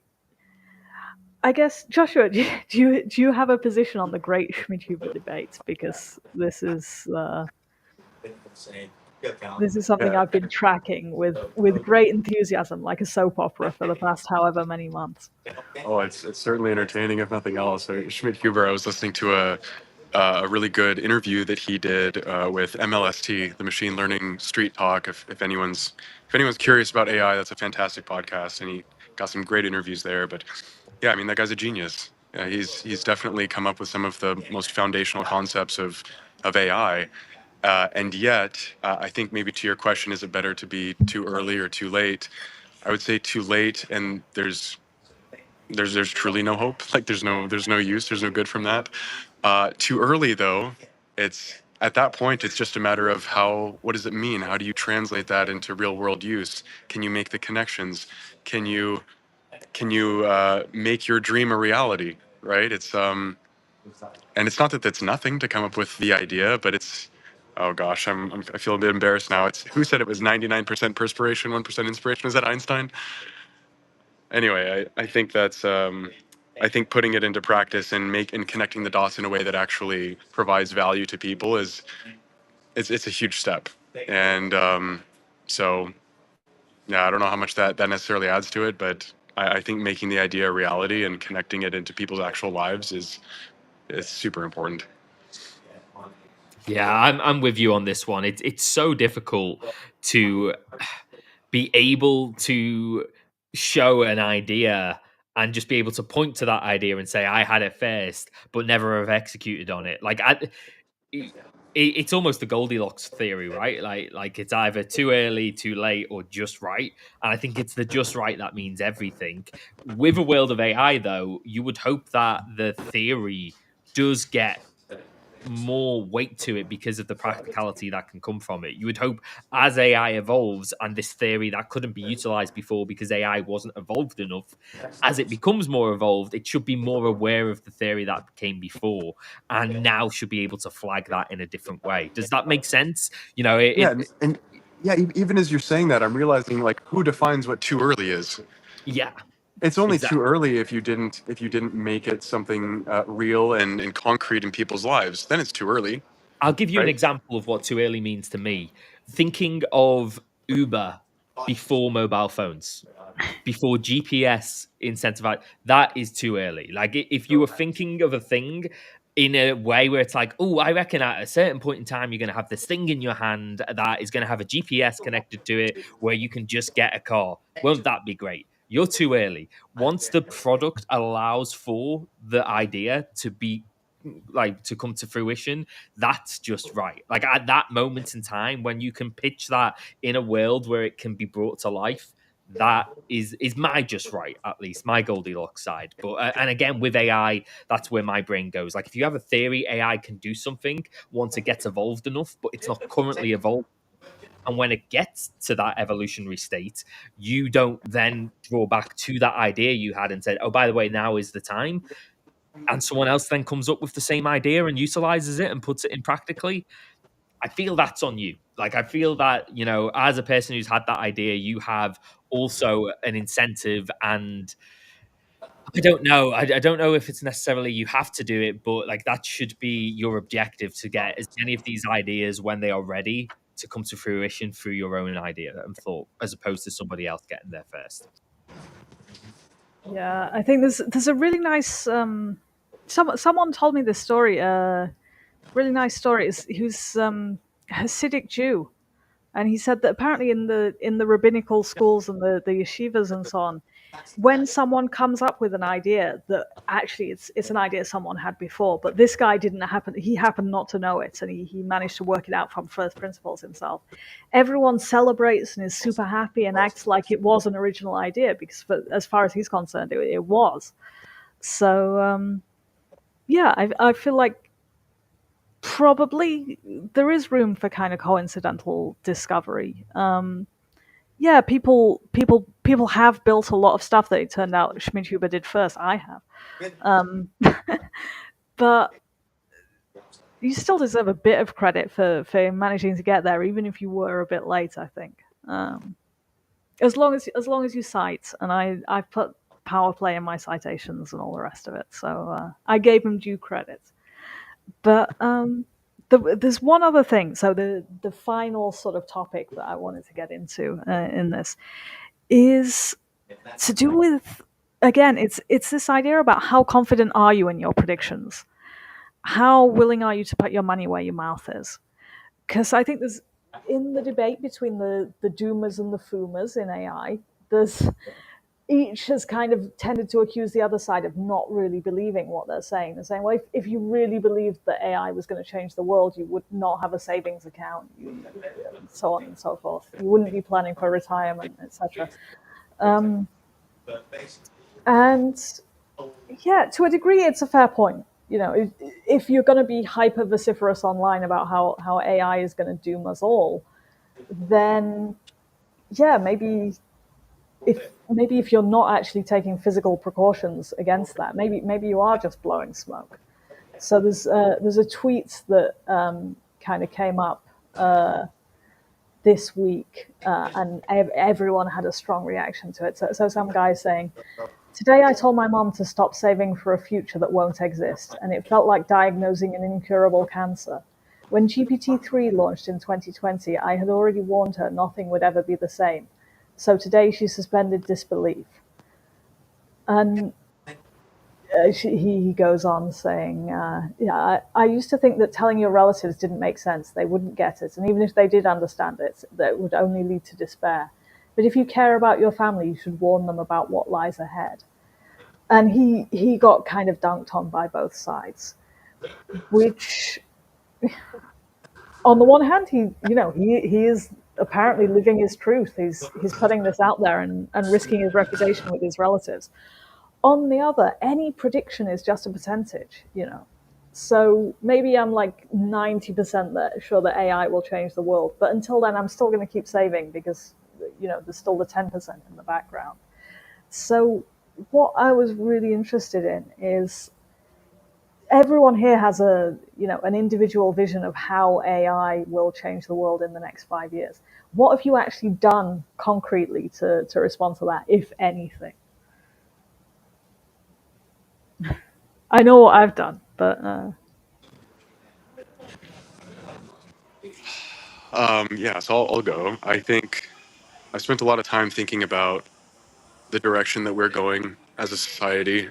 guess, Joshua, do you have a position on the Great Schmidhuber debate? Because this is something Yeah. I've been tracking with great enthusiasm, like a soap opera, for the past however many months. Oh, it's certainly entertaining, if nothing else. So Schmidt-Huber, I was listening to a really good interview that he did with MLST, the Machine Learning Street Talk. If anyone's curious about AI, that's a fantastic podcast, and he got some great interviews there. But yeah, I mean, that guy's a genius. He's definitely come up with some of the most foundational concepts of AI. And yet, I think maybe to your question, is it better to be too early or too late? I would say too late, and there's truly no hope. Like there's no use. There's no good from that. Too early though, it's at that point it's just a matter of what does it mean? How do you translate that into real world use? Can you make the connections? Can you make your dream a reality? Right? It's and it's not that that's nothing to come up with the idea, but it's oh gosh, I feel a bit embarrassed now. It's who said it was 99% perspiration, 1% inspiration? Was that Einstein? Anyway, I think that's I think putting it into practice and connecting the dots in a way that actually provides value to people is it's a huge step. And so yeah, I don't know how much that necessarily adds to it, but I think making the idea a reality and connecting it into people's actual lives is super important. Yeah, I'm with you on this one. It's so difficult to be able to show an idea and just be able to point to that idea and say I had it first, but never have executed on it. It's almost the Goldilocks theory, right? Like it's either too early, too late, or just right. And I think it's the just right that means everything. With a world of AI, though, you would hope that the theory does get more weight to it because of the practicality that can come from it. You would hope as AI evolves and this theory that couldn't be utilized before because AI wasn't evolved enough, as it becomes more evolved, it should be more aware of the theory that came before and now should be able to flag that in a different way. Does that make sense? Yeah, and yeah, even as you're saying that, I'm realizing like who defines what too early is. Yeah. It's only Exactly. too early if you didn't make it something real and concrete in people's lives. Then it's too early, I'll give you an right? example of what too early means to me. Thinking of Uber before mobile phones, before GPS incentivized, that is too early. Like if you were thinking of a thing in a way where it's like, oh, I reckon at a certain point in time, you're going to have this thing in your hand that is going to have a GPS connected to it where you can just get a car. Won't that be great? You're too early. Once the product allows for the idea to be like to come to fruition, that's just right. Like at that moment in time when you can pitch that in a world where it can be brought to life, that is my just right, at least my Goldilocks side. But and again, with AI, that's where my brain goes. Like, if you have a theory AI can do something once it gets evolved enough, but it's not currently evolved, and when it gets to that evolutionary state, you don't then draw back to that idea you had and said, oh, by the way, now is the time. And someone else then comes up with the same idea and utilizes it and puts it in practically. I feel that's on you. Like, I feel that, as a person who's had that idea, you have also an incentive. And I don't know. I don't know if it's necessarily you have to do it, but like, that should be your objective, to get as many of these ideas when they are ready to come to fruition through your own idea and thought, as opposed to somebody else getting there first. Yeah, I think there's a really nice someone told me this story, really nice story. He was Hasidic Jew, and he said that apparently in the rabbinical schools and the yeshivas and so on, when someone comes up with an idea that actually it's an idea someone had before, but this guy he happened not to know it, and he managed to work it out from first principles himself, everyone celebrates and is super happy and acts like it was an original idea, because as far as he's concerned, it was. So yeah, I feel like probably there is room for kind of coincidental discovery. Yeah, people have built a lot of stuff that it turned out Schmidhuber did first. I have, but you still deserve a bit of credit for managing to get there, even if you were a bit late. I think, as long as you cite, and I've put power play in my citations and all the rest of it, so I gave him due credit. But there's one other thing. So the final sort of topic that I wanted to get into in this is to do with, again, it's this idea about how confident are you in your predictions? How willing are you to put your money where your mouth is? Because I think there's, in the debate between the doomers and the foomers in AI, there's each has kind of tended to accuse the other side of not really believing what they're saying. They're saying, well, if you really believed that AI was going to change the world, you would not have a savings account, so on and so forth. You wouldn't be planning for retirement, etc. And yeah, to a degree, it's a fair point. If you're going to be hyper vociferous online about how AI is going to doom us all, then yeah, maybe if you're not actually taking physical precautions against that, maybe you are just blowing smoke. So there's a tweet that kind of came up this week, and everyone had a strong reaction to it. So some guy saying, "Today I told my mom to stop saving for a future that won't exist, and it felt like diagnosing an incurable cancer. When GPT-3 launched in 2020, I had already warned her nothing would ever be the same. So today she suspended disbelief." And he goes on saying, yeah, I used to think that telling your relatives didn't make sense. They wouldn't get it. And even if they did understand it, that would only lead to despair. But if you care about your family, you should warn them about what lies ahead. And he got kind of dunked on by both sides, which, on the one hand, he is apparently living his truth. He's putting this out there and risking his reputation with his relatives. On the other, any prediction is just a percentage. So maybe I'm like 90% sure that AI will change the world, but until then, I'm still going to keep saving, because there's still the 10% in the background. So what I was really interested in is, everyone here has an individual vision of how AI will change the world in the next 5 years. What have you actually done concretely to respond to that, if anything? I know what I've done, but Yeah, so I'll go. I think I spent a lot of time thinking about the direction that we're going as a society,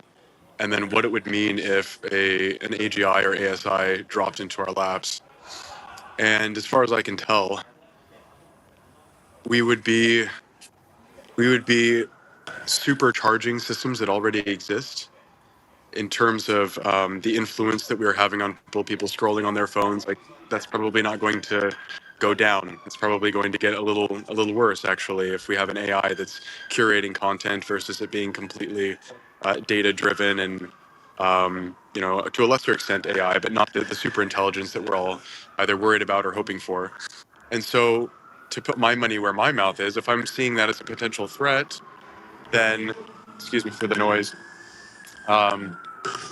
and then what it would mean if an AGI or ASI dropped into our laps. And as far as I can tell, we would be supercharging systems that already exist, in terms of the influence that we're having on people scrolling on their phones. Like, that's probably not going to go down. It's probably going to get a little worse, actually, if we have an AI that's curating content versus it being completely data driven and to a lesser extent AI, but not the super intelligence that we're all either worried about or hoping for. And so, to put my money where my mouth is, if I'm seeing that as a potential threat, then, excuse me for the noise,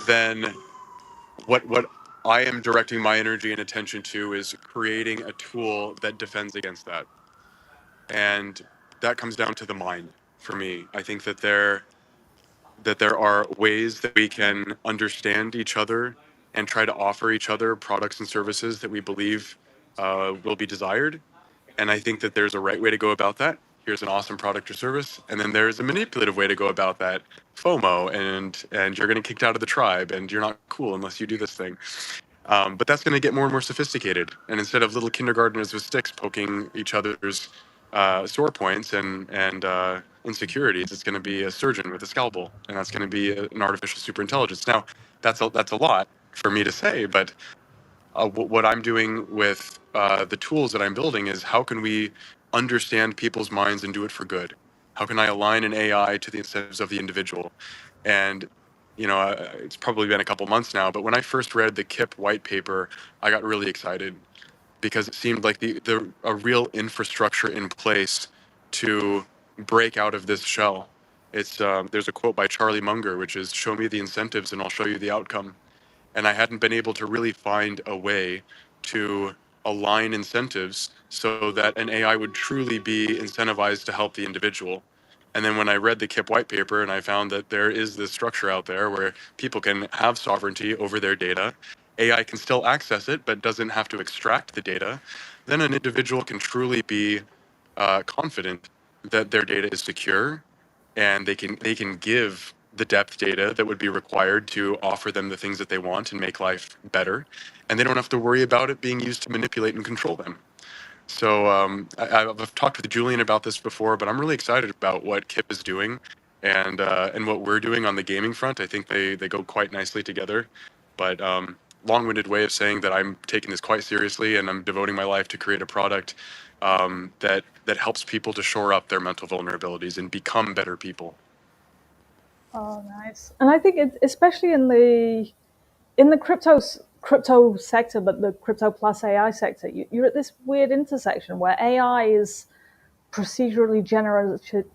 then what I am directing my energy and attention to is creating a tool that defends against that. And that comes down to the mind for me. I think that there are ways that we can understand each other and try to offer each other products and services that we believe will be desired. And I think that there's a right way to go about that. Here's an awesome product or service, and then there's a manipulative way to go about that. FOMO, and you're going to get kicked out of the tribe, and you're not cool unless you do this thing. But that's going to get more and more sophisticated. And instead of little kindergartners with sticks poking each other's sore points and insecurities, it's going to be a surgeon with a scalpel, and that's going to be an artificial superintelligence. Now, that's a lot for me to say, but what I'm doing with the tools that I'm building is how can we understand people's minds and do it for good? How can I align an AI to the incentives of the individual? And it's probably been a couple months now, but when I first read the KIP white paper, I got really excited because it seemed like a real infrastructure in place to break out of this shell. There's a quote by Charlie Munger, which is "Show me the incentives, and I'll show you the outcome." And I hadn't been able to really find a way to align incentives so that an AI would truly be incentivized to help the individual. And then when I read the KIP white paper and I found that there is this structure out there where people can have sovereignty over their data, AI can still access it but doesn't have to extract the data, then an individual can truly be confident that their data is secure, and they can give the depth data that would be required to offer them the things that they want and make life better, and they don't have to worry about it being used to manipulate and control them. So I've talked with Julian about this before, but I'm really excited about what KIP is doing and what we're doing on the gaming front. I think they go quite nicely together. But long-winded way of saying that I'm taking this quite seriously, and I'm devoting my life to create a product that helps people to shore up their mental vulnerabilities and become better people. Oh, nice. And I think especially in the crypto sector, but the crypto plus AI sector, you're at this weird intersection where AI is procedurally generated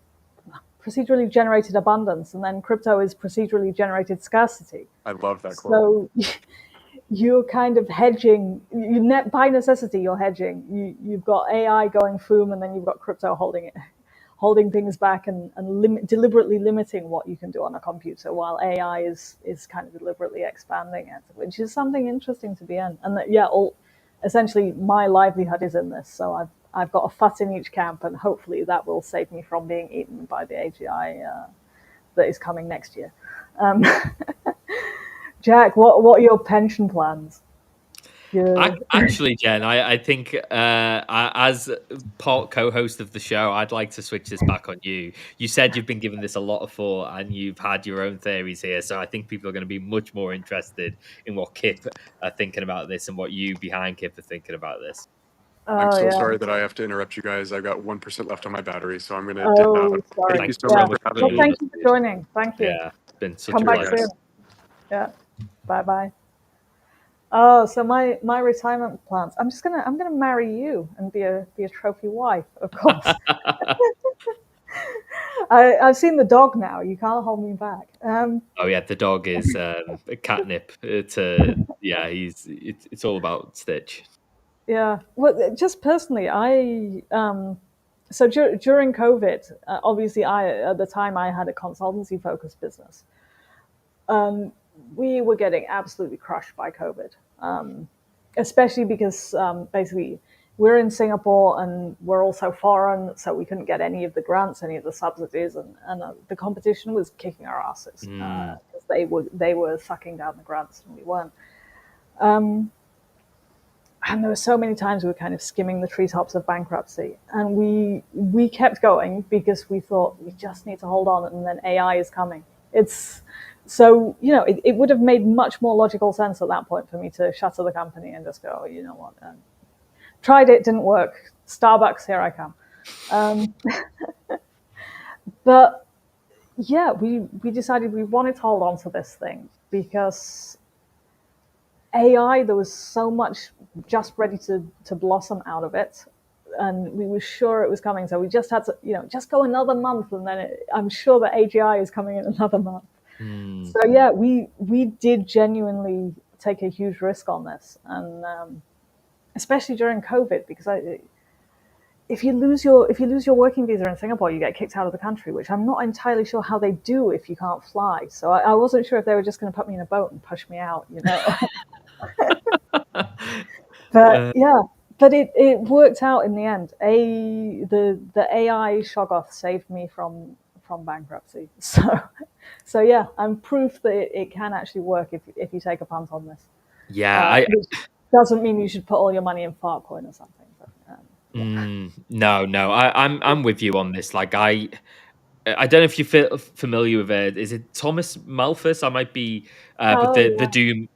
abundance, and then crypto is procedurally generated scarcity. I love that quote. So you're kind of hedging. By necessity, you're hedging. You've got AI going boom, and then you've got crypto holding things back and deliberately limiting what you can do on a computer, while AI is kind of deliberately expanding it, which is something interesting to be in. And essentially my livelihood is in this, so I've got a foot in each camp, and hopefully that will save me from being eaten by the AGI that is coming next year. Jack, what are your pension plans? Actually, Jen, I think as co-host of the show, I'd like to switch this back on you. You said you've been giving this a lot of thought and you've had your own theories here, so I think people are going to be much more interested in what Kip are thinking about this and what you behind Kip are thinking about this. I'm so sorry that I have to interrupt you guys. I've got 1% left on my battery, so I'm going to dip out. Sorry. Thank you so much for having me. Thank you for joining. Thank you. Yeah, it's been such Come a back soon. Yeah. Bye. Oh, so my retirement plans. I'm gonna marry you and be a trophy wife, of course. I've seen the dog now. You can't hold me back. Oh yeah, the dog is catnip. It's all about Stitch. Yeah. Well, just personally, so during COVID, obviously, at the time I had a consultancy focused business. We were getting absolutely crushed by COVID, especially because basically we're in Singapore and we're also foreign, so we couldn't get any of the grants, any of the subsidies, and the competition was kicking our asses because they were sucking down the grants and we weren't. And there were so many times we were kind of skimming the treetops of bankruptcy, and we kept going because we thought we just need to hold on, and then AI is coming. So, it would have made much more logical sense at that point for me to shutter the company and just go, oh, you know what, Tried it, didn't work. Starbucks, here I come. But yeah, we decided we wanted to hold on to this thing because AI, there was so much just ready to blossom out of it. And we were sure it was coming. So we just had to, just go another month. And then I'm sure that AGI is coming in another month. So yeah, we did genuinely take a huge risk on this. And especially during COVID, because if you lose your working visa in Singapore, you get kicked out of the country, which I'm not entirely sure how they do if you can't fly. So I wasn't sure if they were just going to put me in a boat and push me out, But yeah, but it worked out in the end. The AI Shoggoth saved me from bankruptcy. So yeah, I'm proof that it can actually work if you take a punt on this. Yeah, Which doesn't mean you should put all your money in Fartcoin or something. But, no, I'm with you on this. Like I don't know if you feel familiar with it. Is it Thomas Malthus? I might be, but oh the Doom,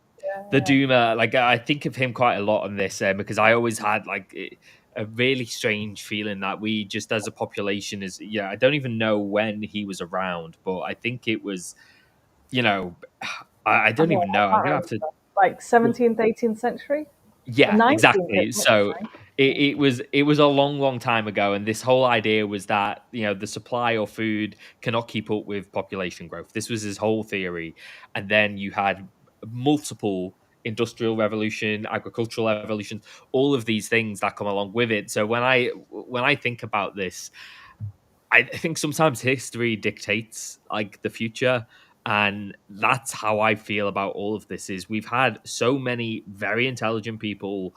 the yeah. Doomer. Like I think of him quite a lot on this because I always had like a really strange feeling that we just as a population is. Yeah, I don't even know when he was around, but I think it was. You know, I don't even know. I I'm can't gonna have remember to. stuff. Like 17th, 18th century, Yeah, 19th. exactly. So it was a long time ago, and this whole idea was that the supply of food cannot keep up with population growth. This was his whole theory, and then you had multiple industrial revolution, agricultural revolutions, all of these things that come along with it. So when I think about this, I think sometimes history dictates like the future, and that's how I feel about all of this. Is we've had so many very intelligent people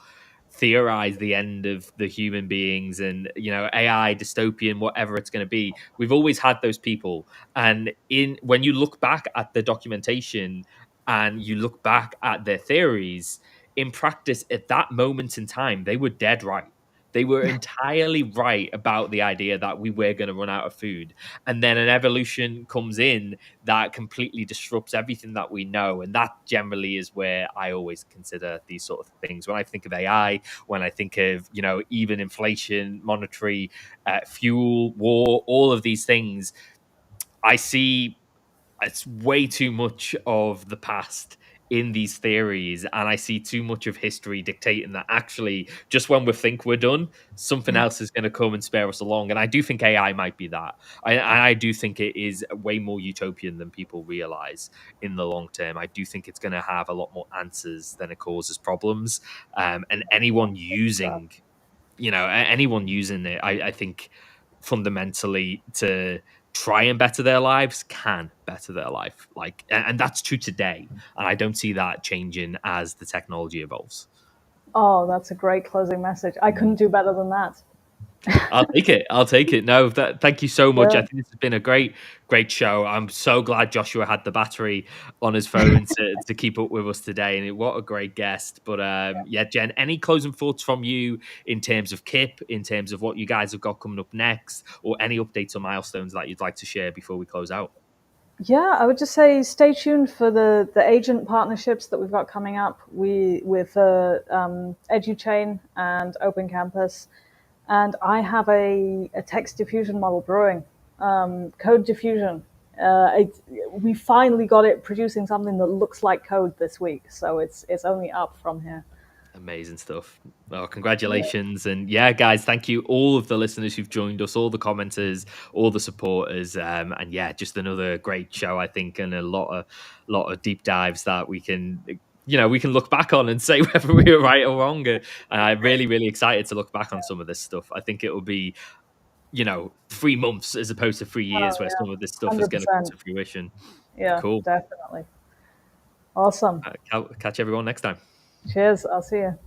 theorize the end of the human beings and AI dystopian, whatever it's going to be. We've always had those people, and in when you look back at the documentation and you look back at their theories in practice at that moment in time, they were dead right. They were entirely right about the idea that we were going to run out of food. And then an evolution comes in that completely disrupts everything that we know. And that generally is where I always consider these sort of things. When I think of AI, when I think of, even inflation, monetary, fuel, war, all of these things, I see it's way too much of the past in these theories, and I see too much of history dictating that actually just when we think we're done, something else is going to come and spare us along. And I do think AI might be that. I do think it is way more utopian than people realize in the long term. I do think it's going to have a lot more answers than it causes problems, and anyone using it, I think fundamentally to try and better their lives can better their life. Like, and that's true today. And I don't see that changing as the technology evolves. Oh, that's a great closing message. I couldn't do better than that. I'll take it. I'll take it. No, thank you so much. I Yeah. think this has been a great show. I'm so glad Joshua had the battery on his phone to keep up with us today. And what a great guest. But yeah, Jen, any closing thoughts from you in terms of Kip, in terms of what you guys have got coming up next, or any updates or milestones that you'd like to share before we close out? Yeah, I would just say stay tuned for the agent partnerships that we've got coming up. With EduChain and Open Campus, and I have a text diffusion model brewing, code diffusion. We finally got it producing something that looks like code this week, so it's only up from here. Amazing stuff. Well, congratulations. And yeah, guys, thank you all of the listeners who've joined us, all the commenters, all the supporters. And yeah, just another great show, I think, and a lot of deep dives that we can look back on and say whether we were right or wrong. And I'm really excited to look back on some of this stuff. I think it will be, 3 months as opposed to 3 years Oh where yeah, some of this stuff is going to come 100%. to fruition. Yeah, Cool. definitely. Awesome. Catch everyone next time. Cheers. I'll see you.